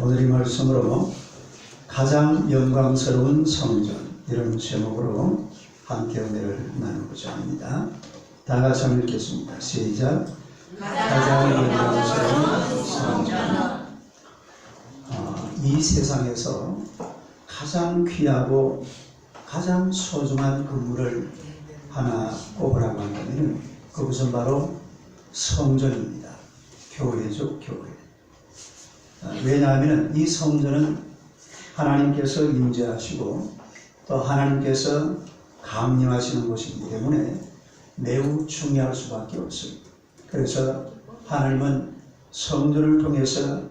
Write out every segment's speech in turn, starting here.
오늘의 말씀으로 가장 영광스러운 성전, 이런 제목으로 함께 은혜를 나누고자 합니다. 다 같이 한번 읽겠습니다. 시작. 가장 영광스러운 성전. 이 세상에서 가장 귀하고 가장 소중한 건물을 하나 꼽으라고 한다면 그것은 바로 성전입니다. 교회죠, 교회. 왜냐하면 이 성전은 하나님께서 임재하시고 또 하나님께서 감림하시는 곳이기 때문에 매우 중요할 수밖에 없습니다. 그래서 하나님은 성전을 통해서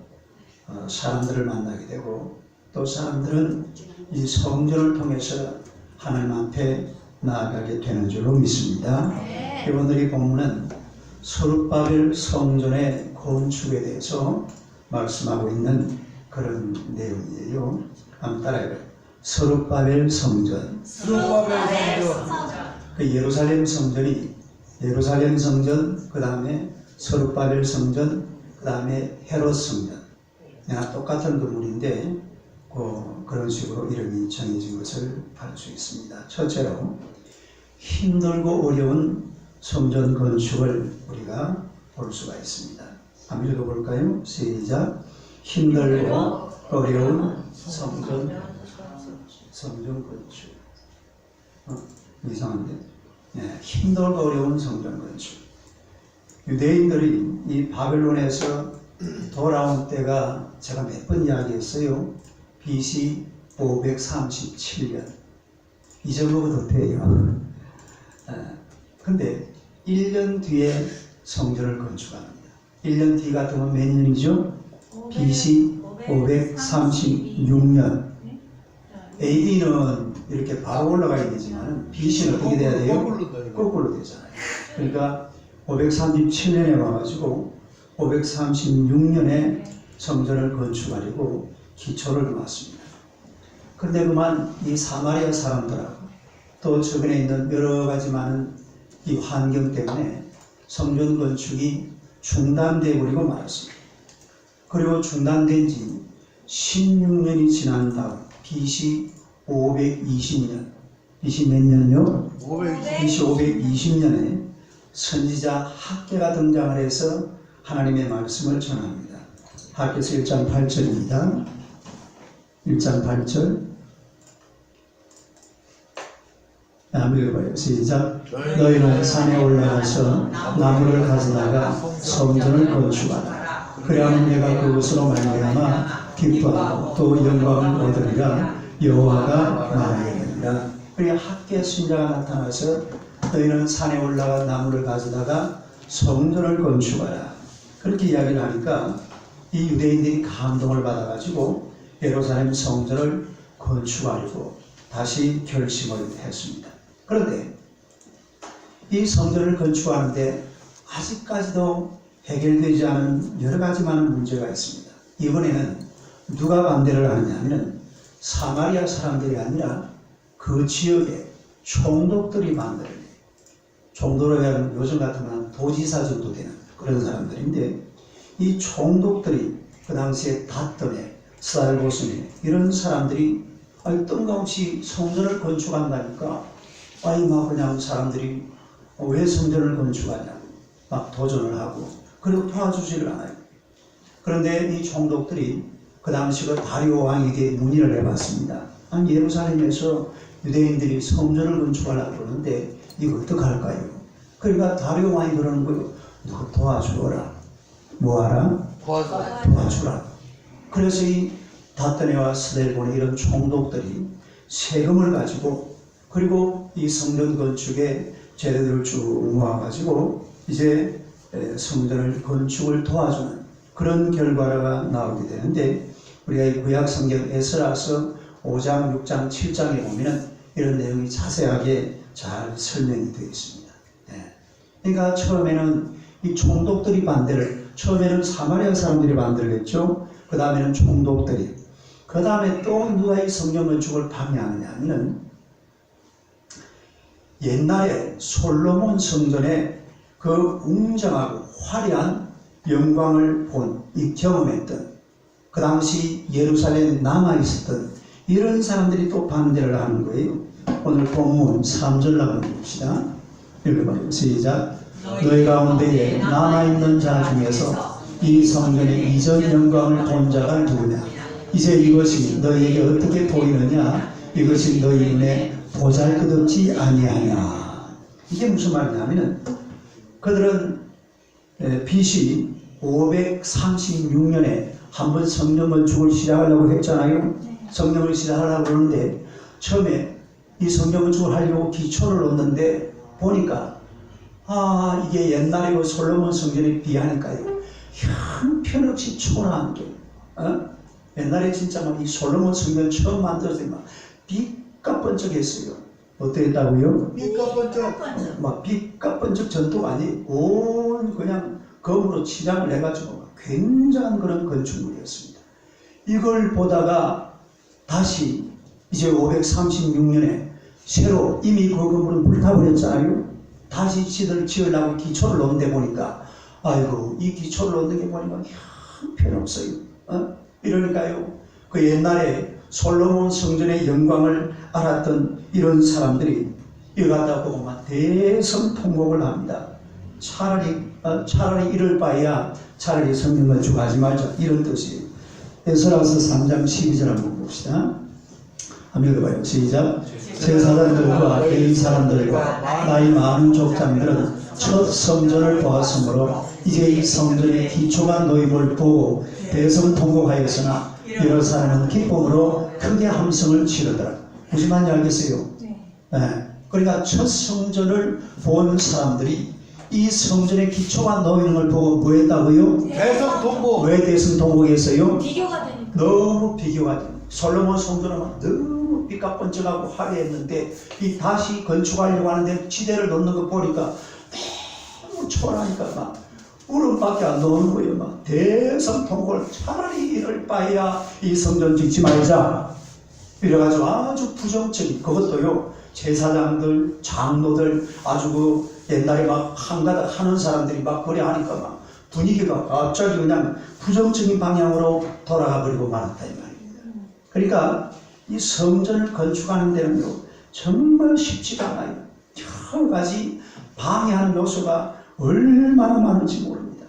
사람들을 만나게 되고 또 사람들은 이 성전을 통해서 하나님 앞에 나아가게 되는 줄로 믿습니다. 여러분들이 본문은 스룹바벨 성전의 건축에 대해서 말씀하고 있는 그런 내용이에요. 한번 따라해봐요. 스룹바벨 성전. 그 예루살렘 성전이 예루살렘 성전, 그 다음에 스룹바벨 성전, 그 다음에 헤롯 성전. 똑같은 건물인데 그런 식으로 이름이 정해진 것을 알 수 있습니다. 첫째로 힘들고 어려운 성전 건축을 우리가 볼 수가 있습니다. 한번 읽어볼까요? 시작. 힘들고 어려운 성전 건축. 이상한데? 힘들고 어려운 성전 건축. 유대인들이 이 바벨론에서 돌아온 때가 제가 몇 번 이야기했어요. BC 537년. 이 정도가 더 돼요. 근데 1년 뒤에 성전을 건축합니다. 1년 뒤 같으면 몇 년이죠? BC 536년. AD는 이렇게 바로 올라가야 되지만 BC는 어떻게 돼야 돼요? 거꾸로 되잖아요. 그러니까 537년에 와가지고 536년에 성전을 건축하려고 기초를 놓았습니다. 그런데 그만 이 사마리아 사람들하고 또 주변에 있는 여러 가지 많은 이 환경 때문에 성전 건축이 중단되어 버리고 말았습니다. 그리고 중단된 지 16년이 지난 다음 BC 520년, BC 몇 년요? BC 520년에 선지자 학개가 등장을 해서 하나님의 말씀을 전합니다. 학개서 1장 8절입니다. 1장 8절. 한번 읽어봐요. 시작. 너희는 산에 올라가서 나무를 가져다가 성전을 건축하라. 그래야만 내가 그것으로 말미암아 기뻐하고 또 영광을 얻으리라. 여호와가 말하느니라. 그리고 학개 선지자가 나타나서 너희는 산에 올라가 나무를 가져다가 성전을 건축하라. 그렇게 이야기를 하니까 이 유대인들이 감동을 받아가지고 예루살렘 성전을 건축하려고 다시 결심을 했습니다. 그런데 이 성전을 건축하는데 아직까지도 해결되지 않은 여러 가지 많은 문제가 있습니다. 이번에는 누가 반대를 하느냐면 사마리아 사람들이 아니라 그 지역의 총독들이 반대를 해요. 총독이라고 하면 요즘 같으면 도지사 정도 되는 그런 사람들인데 이 총독들이 그 당시에 닷더네, 스알보스네 이런 사람들이 뜬금없이 성전을 건축한다니까 막 그냥 사람들이 왜 성전을 건축하냐고 막 도전을 하고 그리고 도와주지를 않아요. 그런데 이 총독들이 그 당시 그 다리오 왕에게 문의를 해봤습니다. 아니 예루살렘에서 유대인들이 성전을 건축하려고 그러는데 이거 어떡할까요? 그러니까 다리오 왕이 그러는 거예요. 너 도와주어라. 뭐하라? 도와주라. 그래서 이 닷더네와 스델본의 이런 총독들이 세금을 가지고 그리고 이 성전 건축에 재료들을 쭉 모아가지고 이제 성전을 건축을 도와주는 그런 결과가 나오게 되는데 우리가 이 구약 성경 에스라서 5장, 6장, 7장에 보면 이런 내용이 자세하게 잘 설명이 되어 있습니다. 그러니까 처음에는 이 총독들이 처음에는 사마리아 사람들이 반대를 했죠. 그 다음에는 총독들이. 그 다음에 또 누가 이 성전 건축을 방해하느냐 하면 옛날에 솔로몬 성전에 그 웅장하고 화려한 영광을 본 이 경험했던 그 당시 예루살렘에 남아있었던 이런 사람들이 또 반대를 하는 거예요. 오늘 본문 3절 한번 봅시다. 읽어봐요. 시작. 너희 가운데에 남아있는 자 중에서 이 성전의 이전 영광을 본 자가 누구냐? 이제 이것이 너희에게 어떻게 보이느냐? 이것이 너희 눈에 보잘것없지 아니하냐? 이게 무슨 말이냐면은 그들은 BC 536년에 한번 성전 건축을 시작하려고 했잖아요. 성전을 시작하려고 그러는데 처음에 이 성전 건축을 하려고 기초를 놓는데 보니까 이게 옛날에 그 솔로몬 성전에 비하니까요 형편없이 초라한 게 옛날에 진짜 막 이 솔로몬 성전 처음 만들었을 때 막 삐까뻔쩍했어요. 어땠다고요? 삐까뻔쩍. 막 삐까뻔쩍 전도가 아니 온 그냥 검으로 칠하을 해가지고 굉장한 그런 건축물이었습니다. 이걸 보다가 다시 이제 536년에 새로 이미 그 건물은 불타버렸잖아요. 다시 지들 지으려고 기초를 놓는데 보니까 아이고 이 기초를 놓는 게 보니까 형편없어요. 이러니까요 그 옛날에 솔로몬 성전의 영광을 알았던 이런 사람들이 이걸 갖다 보고 막 대성통곡을 합니다. 차라리 이럴 바에야 차라리 성전 건축하지 말자 이런 뜻이에요. 에스라서 3장 12절 한번 봅시다. 한번 읽어봐요. 시작. 제사장들과 개인 사람들과 나이 많은 족장들은 첫 성전을 보았으므로 이제 이 성전의 기초가 놓임을 보고 대성통곡하였으나 여러 사람은 기쁨으로 크게 함성을 치르더라. 무슨 말인지 알겠어요? 네. 그러니까 첫 성전을 본 사람들이 이 성전의 기초가 놓이는 걸 보고 뭐 했다고요? 대성통곡. 왜 대성통곡했어요? 비교가 되니까. 너무 비교가 되니까. 솔로몬 성전은 너무 삐까뻔쩍하고 화려했는데 이 다시 건축하려고 하는데 지대를 놓는 거 보니까 너무 초라하니까 막 울음밖에 안 나오는 거예요. 막 대성통곡을 차라리 이럴 바에야 이 성전 짓지 말자. 이래가지고 아주 부정적인 그것도요 제사장들, 장로들 아주 그 옛날에 막 한가닥 하는 사람들이 막 그래 하니까 막 분위기가 갑자기 그냥 부정적인 방향으로 돌아가 버리고 말았다 이 말입니다. 그러니까 이 성전을 건축하는 데는요 정말 쉽지가 않아요. 여러 가지 방해하는 요소가 얼마나 많은지 모릅니다.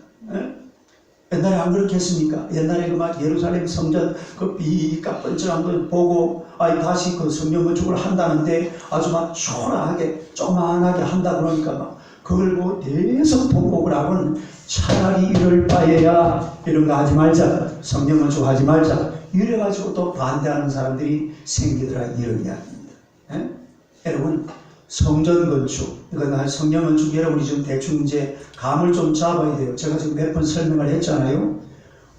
옛날에 안 그렇게 했습니까? 옛날에 그 막 예루살렘 성전 그 삐까뻔쩍한 걸 보고 다시 그 성전 건축을 한다는데 아주 막 초라하게 조그만하게 한다 그러니까 막 그걸 보고 대성통곡을 하고는 차라리 이럴 바에야 이런 거 하지 말자, 성전 건축 하지 말자 이래가지고 또 반대하는 사람들이 생기더라 이런 이야기입니다. 여러분 성전 건축, 그러니까 성전 건축 여러분이 지금 대충 이제 감을 좀 잡아야 돼요. 제가 지금 몇 번 설명을 했잖아요.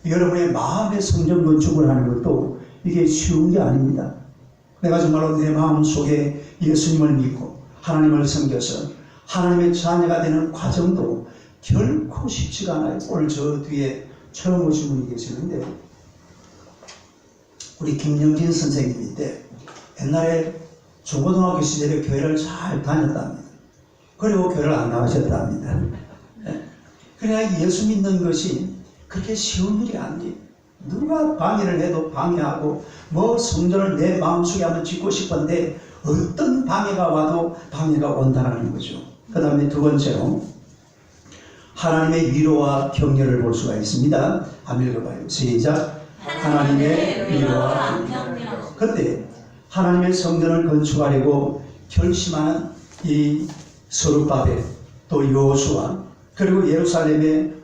여러분의 마음의 성전 건축을 하는 것도 이게 쉬운 게 아닙니다. 내가 정말로 내 마음 속에 예수님을 믿고 하나님을 섬겨서 하나님의 자녀가 되는 과정도 결코 쉽지가 않아요. 오늘 저 뒤에 처음 오신 분이 계시는데 우리 김영진 선생님인데 옛날에 중고등학교 시절에 교회를 잘 다녔답니다. 그리고 교회를 안 나가셨답니다. 그러니까 예수 믿는 것이 그렇게 쉬운 일이 아니에요. 누가 방해를 해도 방해하고 뭐 성전을 내 마음속에 한번 짓고 싶은데 어떤 방해가 와도 방해가 온다는 거죠. 그 다음에 두 번째로 하나님의 위로와 격려를 볼 수가 있습니다. 한번 읽어봐요. 시작. 하나님의 위로와 격려. 그때 하나님의 성전을 건축하려고 결심하는 이 스룹바벨 또 여호수아 그리고 예루살렘의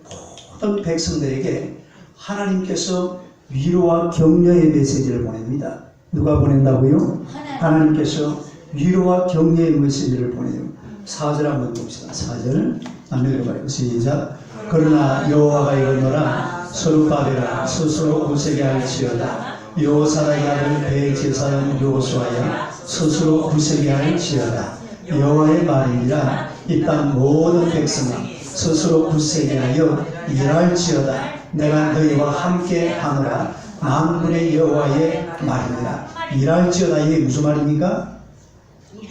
모든 백성들에게 하나님께서 위로와 격려의 메시지를 보냅니다. 누가 보낸다고요? 하나님께서 위로와 격려의 메시지를 보내요. 4절 한번 봅시다. 4절 한번 읽어봐요. 시작. 그러나 여호와가 이르노라 스룹바벨아 스스로 굳세게 할지어다. 여호사다의 아들 대제사장 여호수아야 스스로 굳세게 할지어다. 여호와의 말이니라 이 땅 모든 백성아 스스로 굳세게 하여 일할지어다. 내가 너희와 함께 하노라. 만군의 여호와의 말이니라. 일할지어다. 이게 무슨 말입니까?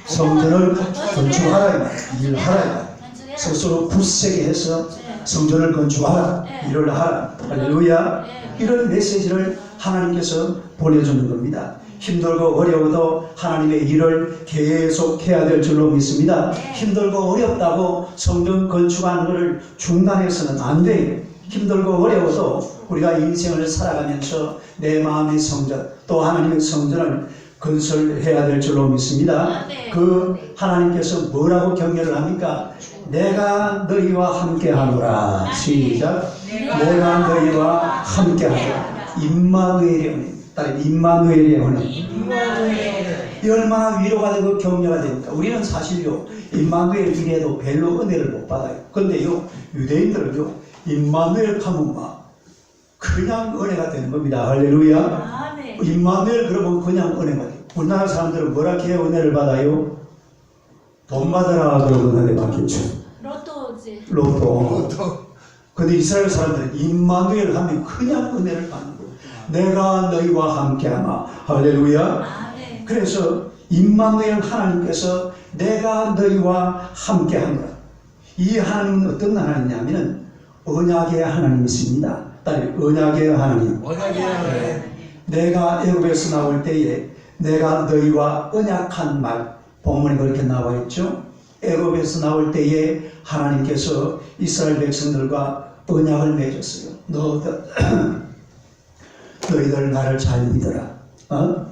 성전을 건축하라, 일하라. 스스로 굳세게 해서 성전을 건축하라. 일을 하라. 할렐루야. 이런 메시지를 하나님께서 보내주는 겁니다. 힘들고 어려워도 하나님의 일을 계속 해야 될 줄로 믿습니다. 힘들고 어렵다고 성전 건축하는 것을 중단해서는 안 돼요. 힘들고 어려워도 우리가 인생을 살아가면서 내 마음의 성전 또 하나님의 성전을 건설해야 될 줄로 믿습니다. 그 하나님께서 뭐라고 격려를 합니까? 내가 너희와 함께하노라. 시작. 내가 너희와 함께하노라. 임마누엘의 은혜. 임마누엘의 은혜. 이 얼마나 위로가 되고 격려가 됩니까? 우리는 사실요 임마누엘 이래도 별로 은혜를 못 받아요. 근데요 유대인들은요 임마누엘 하면 막 그냥 은혜가 되는 겁니다. 할렐루야. 임마누엘 그러면 그냥 은혜가 돼요. 우리나라 사람들은 뭐라 해야 은혜를 받아요? 돈 받아라 그러고 은혜 받겠죠. 로또. 근데 이스라엘 사람들은 임마누엘 하면 그냥 은혜를 받는 거예요. 내가 너희와 함께하마. 할렐루야. 그래서 임마누엘 하나님께서 내가 너희와 함께하노라. 이 하나님은 어떤 하나님이냐면 언약의 하나님이십니다. 언약의 하나님. 내가 애굽에서 나올 때에 내가 너희와 언약한 말, 본문에 그렇게 나와 있죠. 애굽에서 나올 때에 하나님께서 이스라엘 백성들과 언약을 맺었어요. 너희들 나를 잘 믿어라.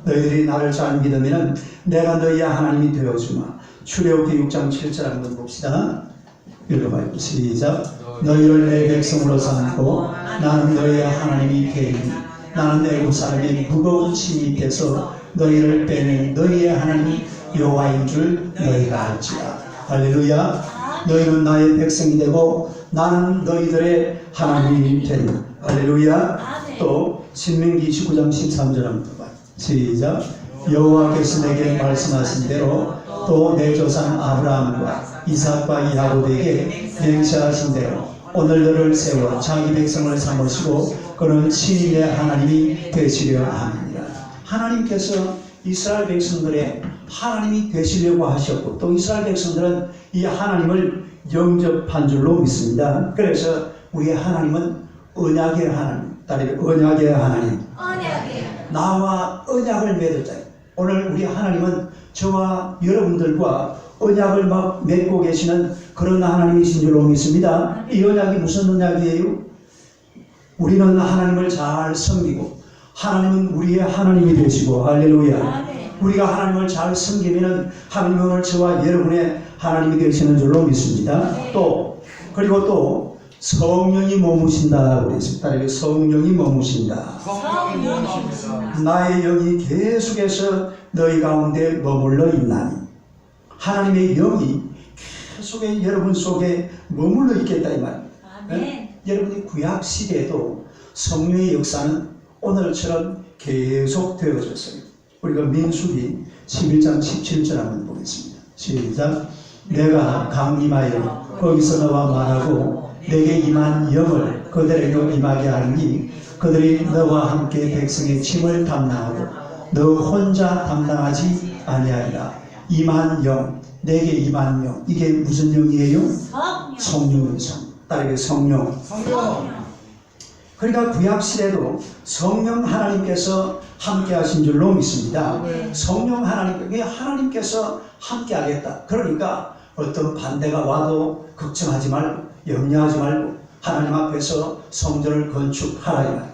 너희들이 나를 잘 믿으면 내가 너희의 하나님이 되어주마. 출애굽기 6장 7절 한번 봅시다. 읽어봐요. 시작. 너희를 내 백성으로 삼고 나는 너희의 하나님이 되리니 나는 애굽 사람이 무거운 짐이 돼서 너희를 빼낸 너희의 하나님 여호와인 줄 너희가 알지라. 할렐루야. 너희는 나의 백성이 되고 나는 너희들의 하나님이 되리니. 할렐루야. 또 신명기 19장 13절 한번 봐요. 시작. 여호와께서 내게 말씀하신 대로 또 내 조상 아브라함과 이삭과 야곱에게 맹세하신 대로 오늘 너를 세워 자기 백성을 삼으시고 그는 신인의 하나님이 되시려 함이니라. 하나님께서 이스라엘 백성들의 하나님이 되시려고 하셨고 또 이스라엘 백성들은 이 하나님을 영접한 줄로 믿습니다. 그래서 우리의 하나님은 언약의 하나님, 언약의 하나님. 나와 언약을 맺었다. 오늘 우리 하나님은 저와 여러분들과 언약을 막 맺고 계시는 그런 하나님이신 줄로 믿습니다. 이 언약이 무슨 언약이에요? 우리는 하나님을 잘 섬기고 하나님은 우리의 하나님이 되시고 할렐루야. 우리가 하나님을 잘 섬기면 하나님은 오늘 저와 여러분의 하나님이 되시는 줄로 믿습니다. 또 그리고 또 성령이 머무신다 그랬습니다. 성령이 머무신다. 나의 영이 계속해서 너희 가운데 머물러 있나니. 하나님의 영이 계속해 여러분 속에 머물러 있겠다 이 말입니다. 여러분이 구약 시대에도 성령의 역사는 오늘처럼 계속 되어졌어요. 우리가 민수기 11장 17절 한번 보겠습니다. 시작. 내가 강림하여 거기서 너와 말하고 내게 임한 영을 그들에게 임하게 하니 그들이 너와 함께 백성의 짐을 담당하고 너 혼자 담당하지 아니하리라. 임한 영, 내게 임한 영. 이게 무슨 영이에요? 성령의 성. 따르게 성령. 그러니까 구약시대도 성령 하나님께서 함께 하신 줄로 믿습니다. 성령 하나님께서 함께 하겠다. 그러니까 어떤 반대가 와도 걱정하지 말고 염려하지 말고 하나님 앞에서 성전을 건축하라.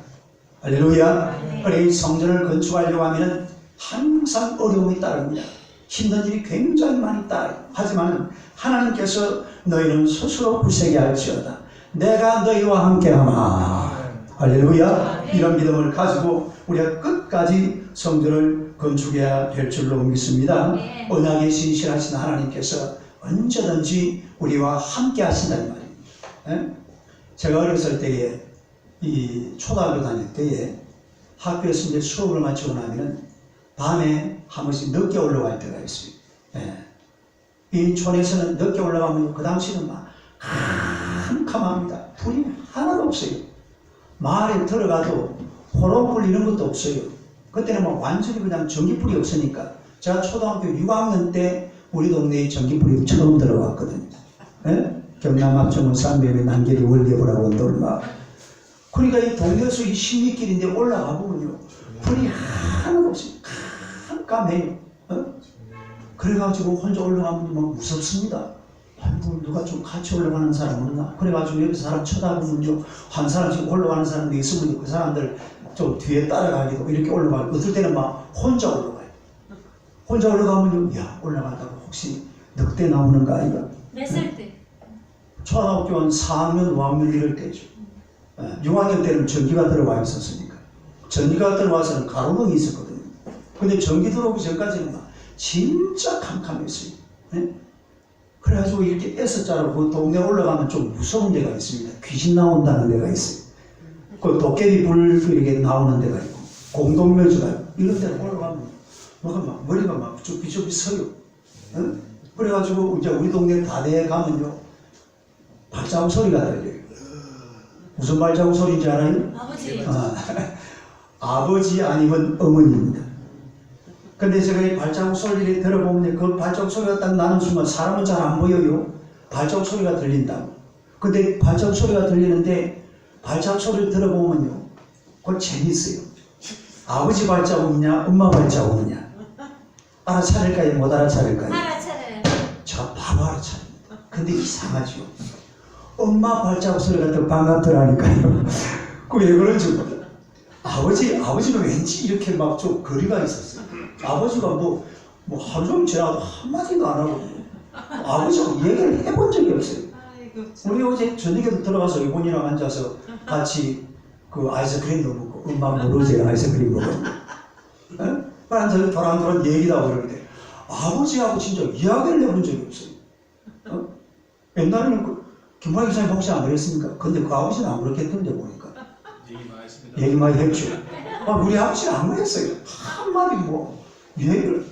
할렐루야. 그래 성전을 건축하려고 하면 항상 어려움이 따릅니다. 힘든 일이 굉장히 많이 따라요. 하지만 하나님께서 너희는 스스로 굳세게 할지어다. 내가 너희와 함께하마. 할렐루야. 이런 믿음을 가지고 우리가 끝까지 성전을 건축해야 될 줄로 믿습니다. 언약에 신실하신 하나님께서 언제든지 우리와 함께 하신다는 말입니다. 제가 어렸을 때에 이 초등학교 다닐 때에 학교에서 이제 수업을 마치고 나면은 밤에 한 번씩 늦게 올라갈 때가 있어요. 이 촌에서는 늦게 올라가면 그 당시는 막 캄캄합니다. 불이 하나도 없어요. 마을에 들어가도 호롱불 이런 것도 없어요. 그때는 막 완전히 그냥 전기불이 없으니까 제가 초등학교 6학년 때 우리 동네에 전기불이 처음 들어왔거든요. 경남 합정은 쌍배의 난길이 월계부라고 돌마. 그러니까 이 동네에서 이 십리길인데 올라가 보면요, 불이 하나도 없이 깜깜해요. 그래가지고 혼자 올라가면 막 무섭습니다. 아이고, 누가 좀 같이 올라가는 사람 없나? 그래가지고 여기 사람 쳐다보면요, 한 사람씩 올라가는 사람들이 있으면 그 사람들 좀 뒤에 따라가기도 이렇게 올라가고, 어떨 때는 막 혼자 올라가요. 혼자 올라가면요, 야, 올라가다가 혹시 늑대 나오는가 아이가? 몇 살 때? 초등학교 한 4학년, 5학년 이럴 때죠. 6학년 때는 전기가 들어와 있었으니까. 전기가 들어와서는 가로등이 있었거든요. 근데 전기 들어오기 전까지는 막 진짜 캄캄했어요. 네? 그래가지고 이렇게 S자로 그 동네 올라가면 좀 무서운 데가 있습니다. 귀신 나온다는 데가 있어요. 그 도깨비 불 이렇게 나오는 데가 있고, 공동묘지가 있고, 이런 데로 올라가면 막 머리가 막 쭈삐쭈삐 서요. 네? 그래가지고 이제 우리 동네 다대에 가면요, 발자국 소리가 들려요. 무슨 발자국 소리인지 알아요? 아버지. 아버지 아니면 어머니입니다. 근데 제가 이 발자국 소리를 들어보면 그 발자국 소리가 딱 나는 순간 사람은 잘 안 보여요. 발자국 소리가 들린다고. 근데 발자국 소리가 들리는데 발자국 소리를 들어보면요, 그거 재밌어요. 아버지 발자국이냐 엄마 발자국이냐 알아차릴까요? 못 알아차릴까요? 알아차려요. 저 바로 알아차립니다. 근데 이상하죠. 엄마 발자국 소리가 더 반갑더라니까요. 그 왜 그런지 몰라. 아버지는 왠지 이렇게 막 좀 거리가 있었어요. 아버지가 뭐 하루 종일 지나가도 한마디도 안 하고, 아버지하고 얘기를 해본 적이 없어요. 우리 어제 저녁에도 들어가서 이분이랑 앉아서 같이 그 아이스크림도 먹고, 엄마 모르지 아이스크림 먹었는데, 그래서 도란도란 얘기도 하고 그러는데, 아버지하고 진짜 이야기를 해본 적이 없어요. 옛날에는 김만희 기사님 혹시 안 그랬습니까? 근데 그 아버지는 안 그렇겠던데 보니까. 얘기 많이 했죠. 우리 아버지는 안 그랬어요. 한마디 얘기를.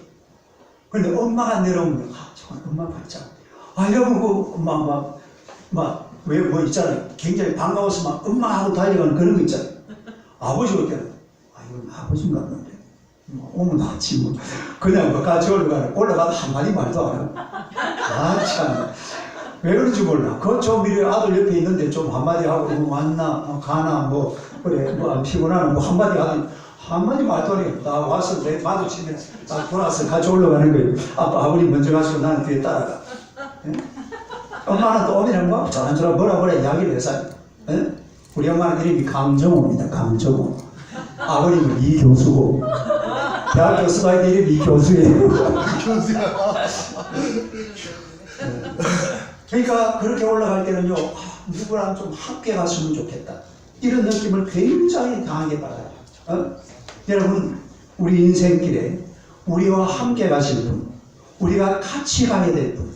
근데 엄마가 내려오면, 정말 엄마 발자국. 이러면 그 엄마 왜 있잖아요. 굉장히 반가워서 막 엄마하고 달려가는 그런 거 있잖아요. 아버지 올 때는, 이건 아버지인가 본데. 오면 낫지 그냥 같이 올라가도 한마디 말도 안 하고. 참. 왜 그런지 몰라. 저 미래 아들 옆에 있는데 좀 한마디 하고, 왔나, 가나, 그래, 안 피곤하나, 한마디 하더니, 한마디 말도 안 해요. 나 와서 내 마주치면 딱 돌아서 같이 올라가는 거예요. 아버님 먼저 가시고 나는 뒤에 따라가. 예? 엄마는 또 오면 저런저런 뭐라 이야기를 해서, 예? 우리 엄마는 이름이 강정호입니다. 강정호. 아버님은 이 교수고, 대학 교수가 이름이 이 교수예요. 그러니까 그렇게 올라갈 때는요, 누구랑 좀 함께 갔으면 좋겠다. 이런 느낌을 굉장히 강하게 받아요. 여러분, 우리 인생길에 우리와 함께 가실 분, 우리가 같이 가야 될 분,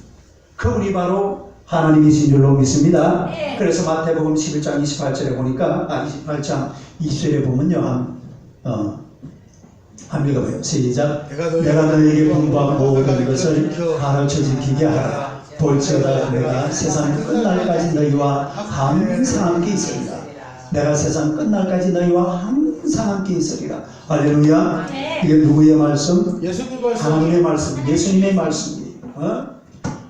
그분이 바로 하나님이신 줄로 믿습니다. 네. 그래서 마태복음 11장 28절에 보니까, 28장 20절에 보면요, 한번 읽어봐요. 시작. 내가 너에게 공부한 모든 것을 가르쳐 지키게 하라. 볼지어다 내가 세상 끝날까지 너희와 항상 함께 있으리라. 내가 세상 끝날까지 너희와 항상 함께 있으리라. 할렐루야. 네. 이게 누구의 말씀? 예수님 말씀. 하나님의 말씀, 예수님의 말씀이에요.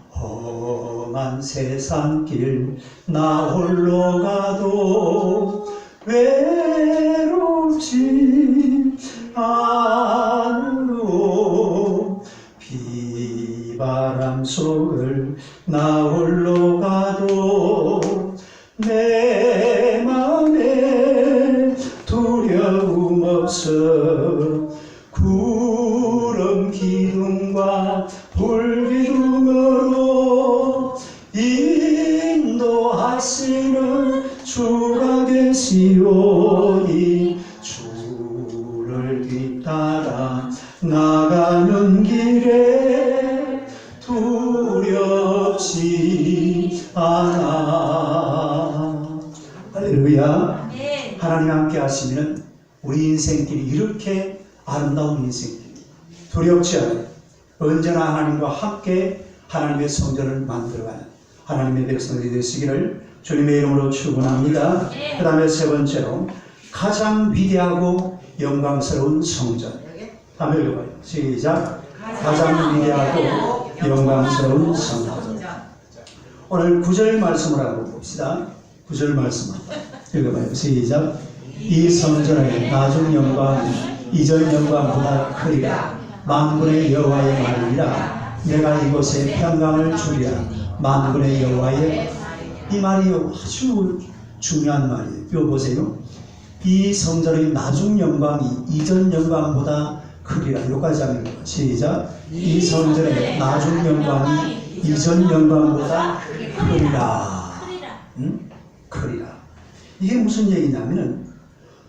험한 세상길 나 홀로 가도 외롭지 않으오. 비바람 속을 나 홀로 가도 내 맘에 두려움 없어. 구름 기둥과 불기둥으로 인도하시는 주가 계시오니 주를 뒤따라 나가는 길에 두렵지 않아. 할렐루야. 네. 하나님 함께 하시면 우리 인생길이 이렇게 아름다운 인생길, 두렵지 않아요. 언제나 하나님과 함께 하나님의 성전을 만들어가는 하나님의 백성들이 되시기를 주님의 이름으로 축원합니다. 그 다음에 세 번째로 가장 위대하고 영광스러운 성전. 한번 읽어봐요. 시작. 가장 위대하고 영광스러운 성전. 오늘 9절 말씀을 한번 봅시다. 9절 말씀 읽어봐요. 시작. 이 성전의 나중 영광 이전 영광보다 크리라. 만군의 여호와의 말이라. 내가 이곳에 평강을 주리라. 만군의 여호와의. 이 말이 아주 중요한 말이에요. 이거 보세요. 이 성전의 나중 영광이 이전 영광보다 크리라. 여기까지 하면 시작. 이 성전의 나중 영광이 이전 영광보다 크리라. 크리라. 이게 무슨 얘기냐면은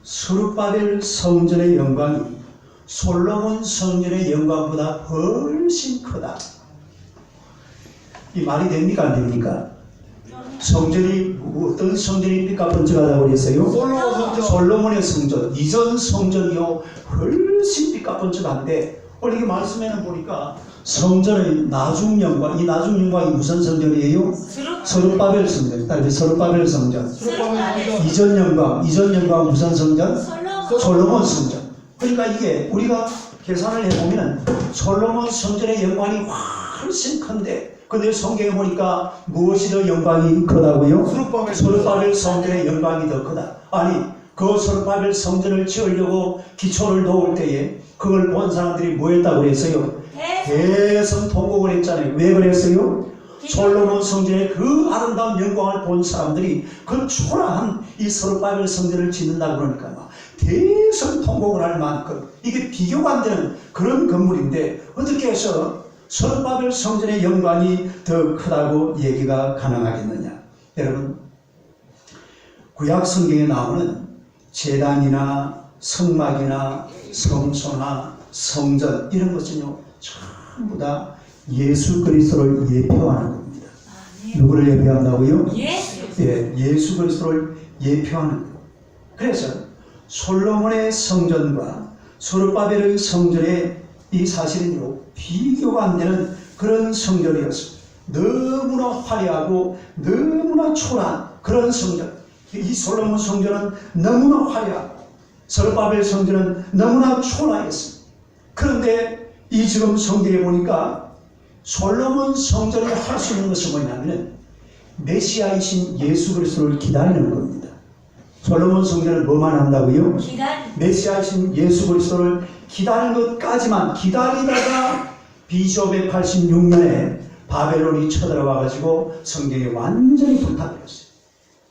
스룹바벨 성전의 영광이 솔로몬 성전의 영광보다 훨씬 크다. 이 말이 됩니까 안 됩니까? 성전이 어떤 성전이 삐까뻔쩍하다고 그랬어요? 솔로몬의 성전. 이전 성전이요 훨씬 삐까뻔쩍한데 오늘 이게 말씀에는 보니까 성전의 나중 영광, 이 나중 영광이 무슨 성전이에요? 스룹바벨 성전. 따라서 스룹바벨 성전. 이전 영광 무슨 성전? 솔로몬 성전. 그러니까 이게 우리가 계산을 해보면 솔로몬 성전의 영광이 훨씬 큰데 근데 성경에 보니까 무엇이 더 영광이 크다고요? 스룹바벨 성전의 영광이 더 크다. 아니 그 스룹바벨 성전을 지으려고 기초를 놓을 때에 그걸 본 사람들이 뭐 했다고 그랬어요? 대성통곡을 했잖아요. 왜 그랬어요? 솔로몬 성전의 그 아름다운 영광을 본 사람들이 그 초라한 이 스룹바벨 성전을 짓는다고 그러니까 막 대성통곡을 할 만큼 이게 비교가 안 되는 그런 건물인데 어떻게 해서 스룹바벨 성전의 영광이 더 크다고 얘기가 가능하겠느냐? 여러분 구약 성경에 나오는 제단이나 성막이나 성소나 성전 이런 것은요 전부 다 예수 그리스도를 예표하는 겁니다. 누구를 예표한다고요? 예수 그리스도를 예표하는 거예요. 그래서 솔로몬의 성전과 스룹바벨의 성전의 이 사실은요 비교가 안 되는 그런 성전이었습니다. 너무나 화려하고 너무나 초라한 그런 성전. 이 솔로몬 성전은 너무나 화려하고 스룹바벨 성전은 너무나 초라했습니다. 그런데 이 지금 성경에 보니까 솔로몬 성전이 할 수 있는 것은 뭐냐면 메시아이신 예수 그리스도를 기다리는 겁니다. 솔로몬 성전은 뭐만 한다고요? 메시아이신 예수 그리스도를 기다리는 것까지만 기다리다가 BC 586년에 바벨론이 쳐들어와 가지고 성경이 완전히 불타버렸어요.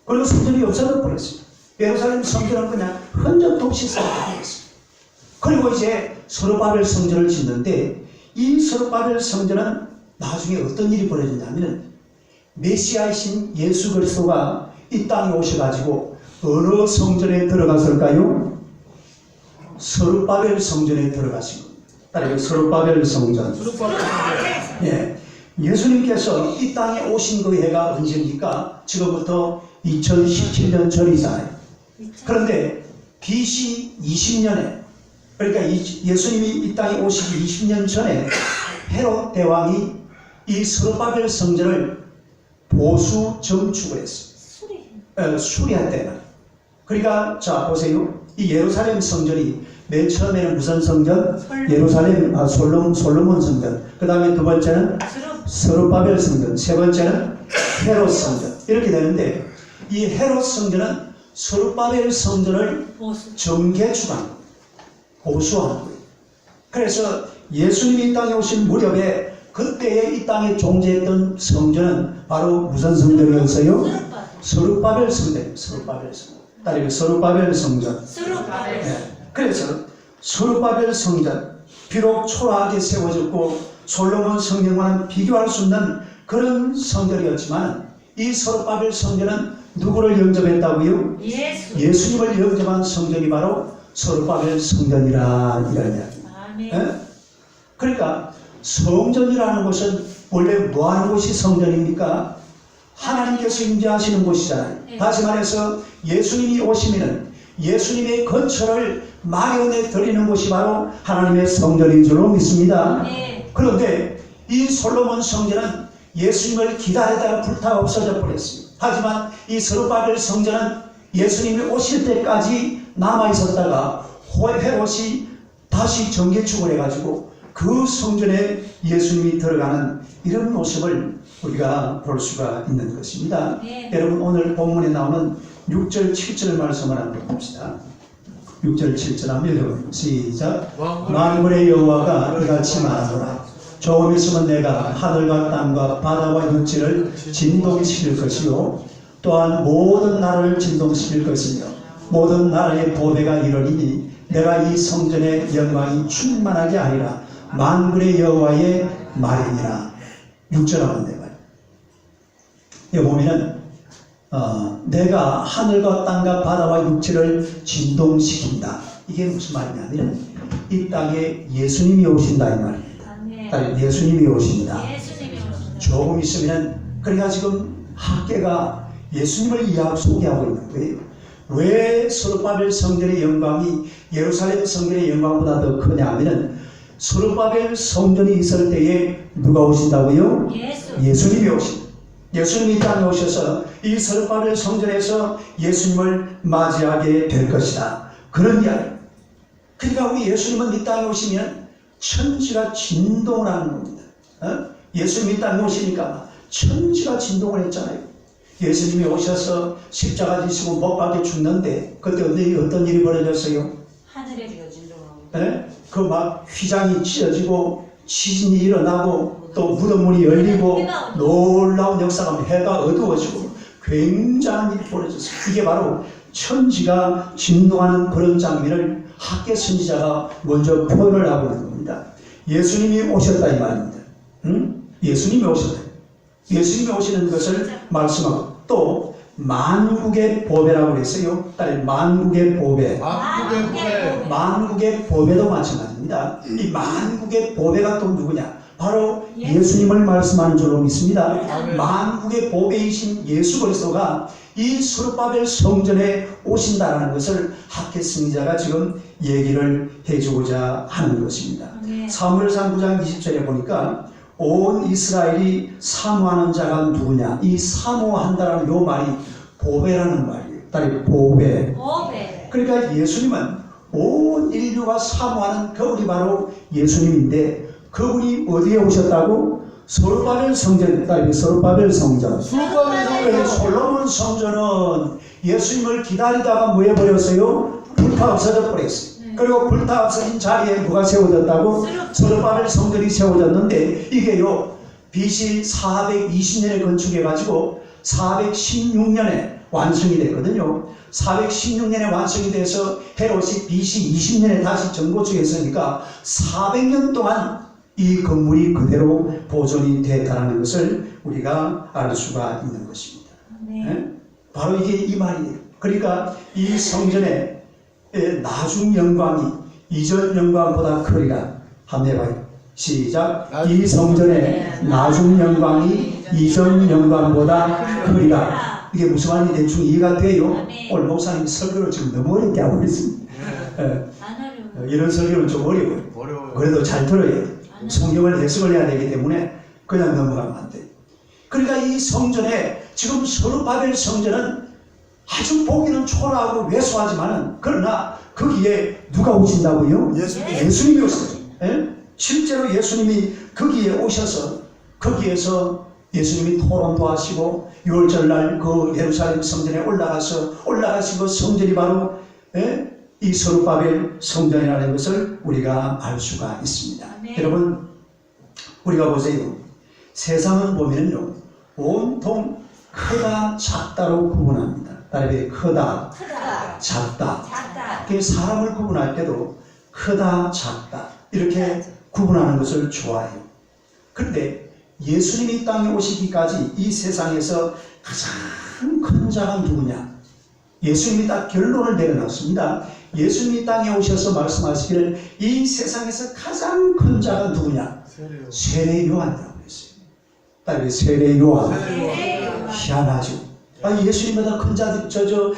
그리고 성전이 없어져 버렸습니다. 예루살렘 성전은 그냥 흔적도 없이 쌓여버렸습니다. 그리고 이제 스룹바벨 성전을 짓는데 이 스룹바벨 성전은 나중에 어떤 일이 벌어졌냐면 메시아이신 예수 그리스도가 이 땅에 오셔가지고 어느 성전에 들어갔을까요? 스룹바벨 성전에 들어가신 겁니다. 따라서 스룹바벨 성전. 예, 예수님께서 이 땅에 오신 그 해가 언제입니까? 지금부터 2017년 전이잖아요. 그런데 BC 20년에 그러니까 예수님이 이 땅에 오시기 20년 전에 헤롯 대왕이 이 스룹바벨 성전을 보수 정축을 했어요. 수리했대요. 그러니까 자 보세요. 이 예루살렘 성전이 맨 처음에는 무슨 성전? 솔로몬 성전. 그 다음에 두 번째는 스룹바벨 성전. 세 번째는 헤롯 성전. 이렇게 되는데 이 헤롯 성전은 스룹바벨 성전을 정개축한 거예요. 보수하는 거예요. 그래서 예수님이 이 땅에 오신 무렵에 그때에 이 땅에 존재했던 성전은 바로 무슨 성전이었어요? 스룹바벨 성전. 스룹바벨 성전. 따라서 스룹바벨 성전. 네. 그래서 스룹바벨 성전 비록 초라하게 세워졌고 솔로몬 성전과는 비교할 수 없는 그런 성전이었지만 이 스룹바벨 성전은 누구를 영접했다고요? 예수님을 영접한 성전이 바로 스룹바벨 성전이라 이런 이야기. 그러니까 성전이라는 것은 원래 뭐하는 곳이 성전입니까? 하나님께서 임재하시는 곳이잖아요. 다시 말해서 예수님이 오시면은 예수님의 건처를 마련해 드리는 곳이 바로 하나님의 성전인 줄로 믿습니다. 그런데 이 솔로몬 성전은 예수님을 기다리다가 불타 없어져 버렸습니다. 하지만 이 스룹바벨 성전은 예수님이 오실 때까지 남아 있었다가 헤롯이 다시 정개축을 해가지고 그 성전에 예수님이 들어가는 이런 모습을 우리가 볼 수가 있는 것입니다. 네. 여러분 오늘 본문에 나오는 6절 7절 말씀을 한번 봅시다. 6절 7절 한번 읽어보세요. 시작. 만군의 여호와가 이같이 말하노라. 조금 있으면 내가 하늘과 땅과 바다와 육지를 진동시킬 것이요 또한 모든 나라를 진동시킬 것이며 모든 나라의 보배가 이르리니 내가 이 성전의 영광이 충만하게 하리라. 만군의 여호와의 말이니라. 6절 한번 내봐요. 여기 보면은 내가 하늘과 땅과 바다와 육지를 진동시킨다. 이게 무슨 말이냐면 이 땅에 예수님이 오신다 이 말이에요. 예수님이 오십니다. 조금 있으면 그러니까 지금 학계가 예수님을 소개하고 있는 거예요. 왜 소르바벨 성전의 영광이 예루살렘 성전의 영광보다 더 크냐면은 소르바벨 성전이 있을 때에 누가 오신다고요? 예수님이 오십니다. 예수님이 이 땅에 오셔서 이 소르바벨 성전에서 예수님을 맞이하게 될 것이다. 그런 이야기. 그러니까 우리 예수님은 이 땅에 오시면 천지가 진동을 하는 겁니다. 예수님이 이 땅에 오시니까 천지가 진동을 했잖아요. 예수님이 오셔서 십자가 지시고 못 박혀 죽는데 그때 어떤 일이 벌어졌어요? 하늘에 진동하고. 그 막 휘장이 찢어지고 지진이 일어나고 또 무덤문이 열리고 놀라운 역사가 해가 어두워지고 굉장한 일이 벌어졌어요. 이게 바로 천지가 진동하는 그런 장면을 학계 선지자가 먼저 표현을 하고 있는 겁니다. 예수님이 오셨다 이 말입니다. 예수님이 오셨다. 예수님이 오시는 것을 말씀하고 또 만국의 보배라고 그랬어요. 만국의 보배. 만국의 보배도 마찬가지입니다. 이 만국의 보배가 또 누구냐? 바로 예수님을 말씀하는 줄로 믿습니다. 만국의 보배이신 예수 그리스도가 이 수르바벨 성전에 오신다라는 것을 학계 승리자가 지금 얘기를 해주고자 하는 것입니다. 사무엘상 9장 20절에 보니까 온 이스라엘이 사모하는 자가 누구냐? 이 사모한다라는 요 말이 보배라는 말이에요. 보배. 그러니까 예수님은 온 인류가 사모하는 그분이 바로 예수님인데 그분이 어디에 오셨다고? 소르바벨 성전, 소르바벨 성전. 솔로몬 성전은 예수님을 기다리다가 뭐 해버렸어요? 불타 없어져 버렸어요. 그리고 불타 없어진 자리에 누가 세워졌다고? 소르바벨 성전이 세워졌는데 이게요 BC 420년에 건축해가지고 416년에 완성이 됐거든요. 416년에 완성이 돼서 헤롯이 BC 20년에 다시 정고축했으니까 400년 동안 이 건물이 그대로 보존이 됐다는 것을 우리가 알 수가 있는 것입니다. 바로 이게 이 말이에요. 그러니까 이 성전의 나중 영광이 이전 영광보다 크리라. 한번 해봐요. 시작. 이 성전의 나중 영광이 이전 영광보다 크리라. 이게 무슨 말인지 대충 이해가 돼요? 오늘 목사님이 설교를 지금 너무 어렵게 하고 있습니다. 이런 설교는 좀 어려워요. 그래도 잘 들어야 돼요. 성경을 해석을 해야 되기 때문에 그냥 넘어가면 안 돼요. 그러니까 이 성전에 지금 소르바벨 성전은 아주 보기는 초라하고 왜소하지만은 그러나 거기에 누가 오신다고요? 예수님이 오셨어요. 실제로 예수님이 거기에 오셔서 거기에서 예수님이 토론도 하시고 6월절날 그 예루살렘 성전에 올라가신 그 성전이 바로 이 소르바벨 성전이라는 것을 우리가 알 수가 있습니다. 여러분 우리가 보세요. 세상은 보면요 온통 크다 작다로 구분합니다. 다르게 크다 작다. 그 사람을 구분할 때도 크다 작다 이렇게 구분하는 것을 좋아해요. 그런데 예수님이 이 땅에 오시기까지 이 세상에서 가장 큰 자가 누구냐? 예수님이 딱 결론을 내려놨습니다. 예수님이 땅에 오셔서 말씀하시기를 이 세상에서 가장 큰 자가 누구냐? 세례 요한이라고 했어요. 세례 요한. 희한하죠. 예수님보다 큰 자들,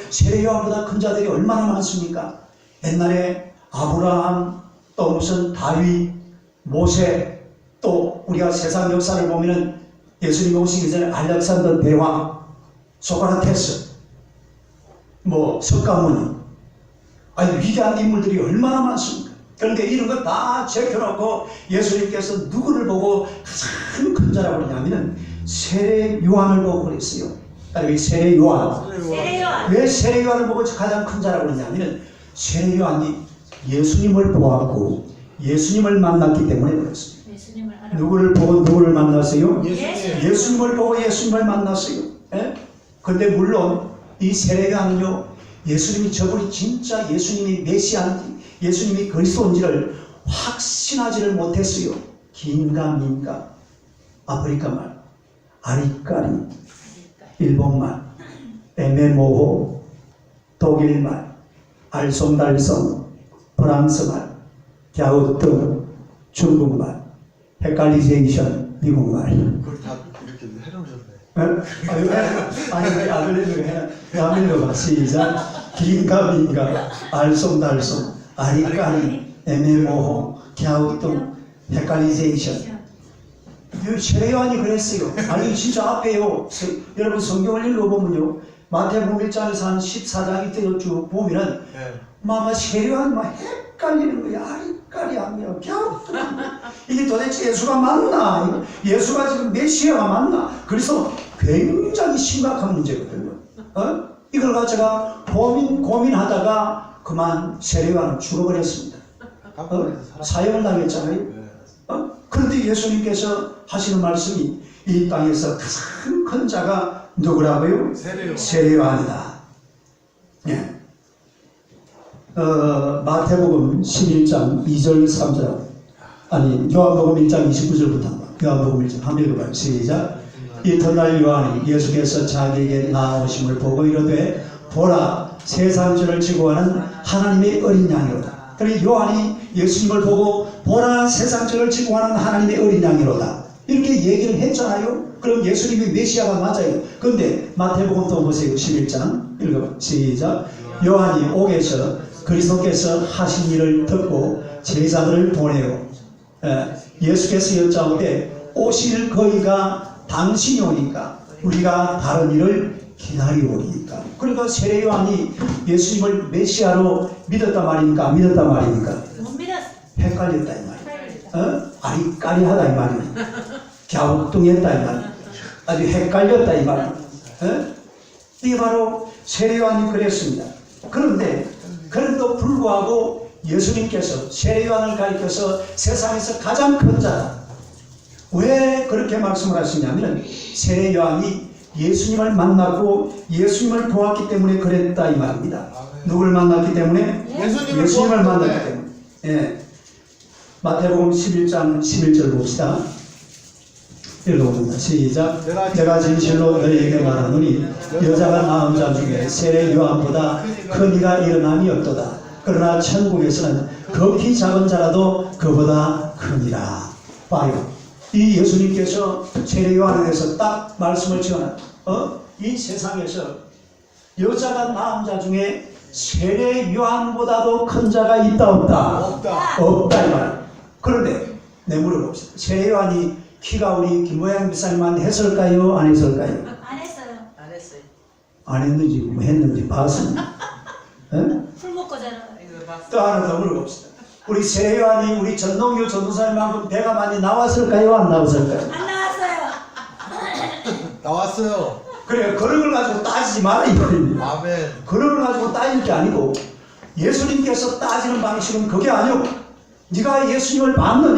세례 요한보다 큰 자들이 얼마나 많습니까? 옛날에 아브라함, 또 무슨 다윗, 모세, 또 우리가 세상 역사를 보면은 예수님 오시기 전에 알렉산더 대왕, 소크라테스, 석가모니, 위대한 인물들이 얼마나 많습니까? 그런데 이런 거 다 제껴놓고 예수님께서 누구를 보고 가장 큰 자라고 그러냐면은 세례 요한을 보고 그랬어요. 아니 세례 요한. 세례요한. 왜 세례 요한을 보고 가장 큰 자라고 그러냐면 세례 요한이 예수님을 보았고 예수님을 만났기 때문에 그랬어요. 예수님을 알아. 누구를 보고 누구를 만났어요? 예수님. 예수님을 보고 예수님을 만났어요. 예? 근데 물론 이 세례 요한은요 예수님이 저분이 진짜 예수님이 메시아인지 예수님이 그리스도인지를 확신하지를 못했어요. 긴가 민가 아프리카 말, 아리까리, 일본말, 애매모호, 독일말, 알쏭달쏭, 프랑스말, 갸우뚱, 중국말, 헷갈리제이션, 미국말. 그걸 다 이렇게 해놓으셨네. 아니, 아들내미가 야밀러가 시작. 긴가 민가, 알쏭달쏭, 아리까리, 애매모호, 갸우뚱, 헷갈리제이션. 세례 요한이 그랬어요. 아니 진짜 앞에요. 여러분 성경을 읽어보면요. 마태복음 1장에서 한 14장 이때로 쭉 보면은 마마 세례 요한 막 헷갈리는 거야. 아리까리하며 갸우뚱하며 이게 도대체 예수가 맞나? 예수가 지금 메시아가 맞나? 그래서 굉장히 심각한 문제거든요. 이걸 가지고 고민하다가 그만 세례 요한은 죽어버렸습니다. 사형을 당했잖아요. 그런데 예수님께서 하시는 말씀이 이 땅에서 가장 큰 자가 누구라고요? 세례 요한이다. 예. 마태복음 11장 2절 3절 아니 요한복음 1장 29절부터 요한복음 1장 한번 읽어봐요. 시작. 이튿날 요한이 예수께서 자기에게 나오심을 보고 이르되 보라 세상죄를 지고 가는 하나님의 어린 양이로다. 그러니 요한이 예수님을 보고 보라 세상죄를 지고 가는 하나님의 어린 양이로다 이렇게 얘기를 했잖아요. 그럼 예수님이 메시아가 맞아요. 그런데 마태복음 또 보세요. 11장 읽어봐. 시작. 요한이 옥에서 그리스도께서 하신 일을 듣고 제자들을 보내요. 예수께서 여짜오되 오실 거리가 당신이 오니까 우리가 다른 일을 기다리오리니까. 그러니까 세례 요한이 예수님을 메시아로 믿었단 말입니까? 안 믿었단 말입니까? 못 믿었어. 헷갈렸다 이 말이야. 아리까리하다 이 말이야. 갸우뚱했다 이 말이야. 아주 헷갈렸다 이 말이야. 이게 바로 세례 요한이 그랬습니다. 그런데 그럼에도 불구하고 예수님께서 세례 요한을 가리켜서 세상에서 가장 큰 자다. 왜 그렇게 말씀을 하시냐면 세례 요한이 예수님을 만났고 예수님을 보았기 때문에 그랬다 이 말입니다. 누구를 만났기 때문에? 예수님을 만났기 때문에. 예. 마태복음 11장 11절 봅시다. 읽어봅니다. 시작. 내가 진실로 너희에게 말하노니 여자가 낳은 자 중에 세례 요한보다 큰 이가 일어남이 없도다. 그러나 천국에서는 극히 작은 자라도 그보다 크니라. 봐요. 이 예수님께서 세례 요한에 대해서 딱 말씀을 지어놔. 이 세상에서 여자가 낳은 자 중에 세례 요한보다도 큰 자가 있다 없다? 없다 이 말. 그런데 내 물어봅시다. 세례 요한이 키가 우리 김모양 비사님만 했을까요? 안 했을까요? 안 했어요. 안 했어요. 안 했는지 뭐 했는지 봤습니다. 풀 먹고잖아. 이거 봤어. 또 하나 더 물어봅시다. 우리 세례 요한이 우리 전동규 전도사님만큼 배가 많이 나왔을까요? 안 나왔을까요? 안 나왔어요. 나왔어요. 그래 그런 걸 가지고 따지지 마라 이 말입니다. 아멘. 그런 걸 가지고 따질 게 아니고 예수님께서 따지는 방식은 그게 아니고 네가 예수님을 만났